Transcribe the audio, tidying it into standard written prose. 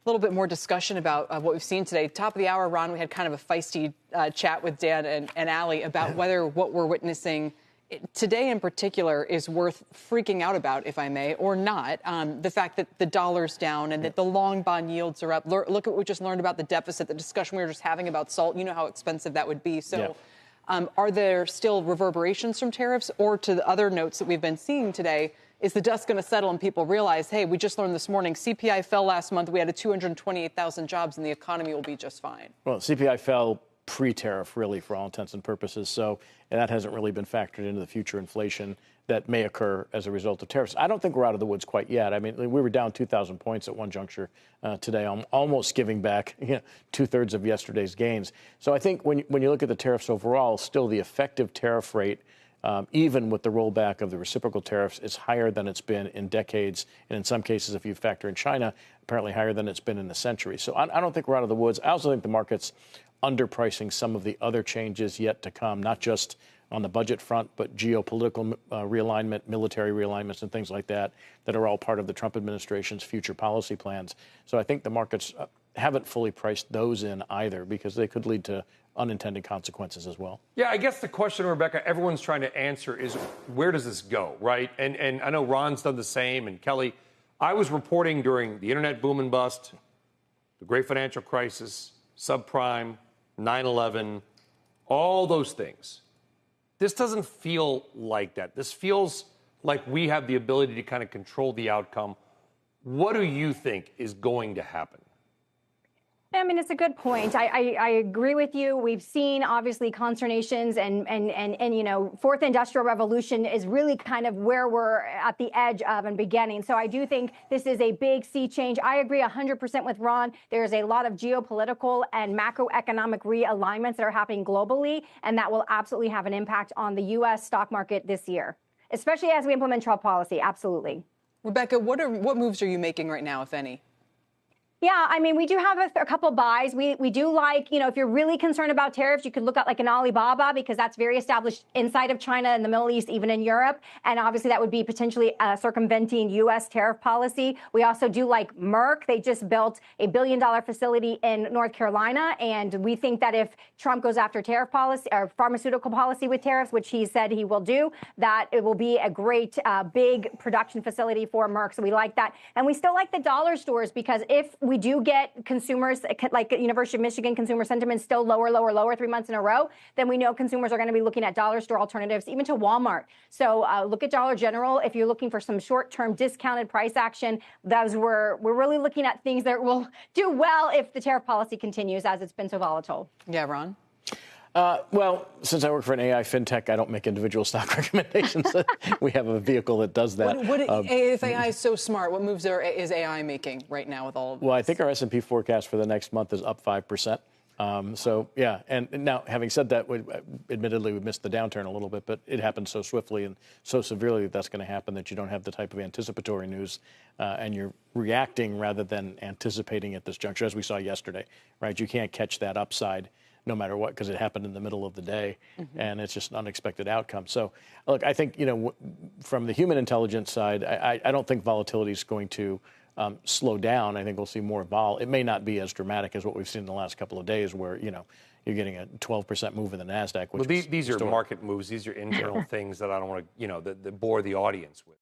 little bit more discussion about what we've seen today. Top of the hour, Ron, we had kind of a feisty chat with Dan and Ali about whether what we're witnessing today in particular is worth freaking out about, if I may, or not. The fact that the dollar's down and that the long bond yields are up. Look at what we just learned about the deficit, the discussion we were just having about salt. You know how expensive that would be. So are there still reverberations from tariffs? Or to the other notes that we've been seeing today, is the dust going to settle and people realize, hey, we just learned this morning, CPI fell last month. We had 228,000 jobs and the economy will be just fine. Well, CPI fell pre-tariff, really, for all intents and purposes. So and that hasn't really been factored into the future inflation that may occur as a result of tariffs. I don't think we're out of the woods quite yet. I mean, we were down 2,000 points at one juncture today, almost giving back two-thirds of yesterday's gains. So I think when you look at the tariffs overall, still the effective tariff rate, even with the rollback of the reciprocal tariffs, is higher than it's been in decades. And in some cases, if you factor in China, apparently higher than it's been in a century. So I don't think we're out of the woods. I also think the market's underpricing some of the other changes yet to come, not just on the budget front, but geopolitical realignment, military realignments, and things like that are all part of the Trump administration's future policy plans. So I think the markets haven't fully priced those in either, because they could lead to unintended consequences as well. Yeah, I guess the question, Rebecca, everyone's trying to answer is, where does this go, right? And I know Ron's done the same, and Kelly, I was reporting during the internet boom and bust, the great financial crisis, subprime, 9/11, all those things. This doesn't feel like that. This feels like we have the ability to kind of control the outcome. What do you think is going to happen? I mean, it's a good point. I agree with you. We've seen, obviously, consternations and you know, fourth industrial revolution is really kind of where we're at the edge of and beginning. So I do think this is a big sea change. I agree 100% with Ron. There's a lot of geopolitical and macroeconomic realignments that are happening globally, and that will absolutely have an impact on the U.S. stock market this year, especially as we implement Trump policy. Absolutely. Rebecca, what moves are you making right now, if any? Yeah, I mean, we do have a couple buys. We do like, you know, if you're really concerned about tariffs, you could look at like an Alibaba, because that's very established inside of China and the Middle East, even in Europe. And obviously that would be potentially circumventing U.S. tariff policy. We also do like Merck. They just built a $1 billion facility in North Carolina. And we think that if Trump goes after tariff policy or pharmaceutical policy with tariffs, which he said he will do, that it will be a great big production facility for Merck. So we like that. And we still like the dollar stores, because if we do get consumers, like University of Michigan consumer sentiment still lower 3 months in a row, then we know consumers are going to be looking at dollar store alternatives, even to Walmart. So look at Dollar General. If you're looking for some short-term discounted price action, we're really looking at things that will do well if the tariff policy continues as it's been so volatile. Yeah, Ron? Well, since I work for an AI fintech, I don't make individual stock recommendations. We have a vehicle that does that. If AI is so smart, what moves is AI making right now with all of this? Well, I think our S&P forecast for the next month is up 5%. So, yeah. And now, having said that, admittedly, we missed the downturn a little bit, but it happened so swiftly and so severely that's going to happen that you don't have the type of anticipatory news, and you're reacting rather than anticipating at this juncture, as we saw yesterday, right? You can't catch that upside no matter what, because it happened in the middle of the day, and it's just an unexpected outcome. So, look, I think, you know, from the human intelligence side, I don't think volatility is going to slow down. I think we'll see more vol. It may not be as dramatic as what we've seen in the last couple of days, where, you know, you're getting a 12% move in the NASDAQ. Which these are market moves. These are internal things that I don't want to, you know, that bore the audience with.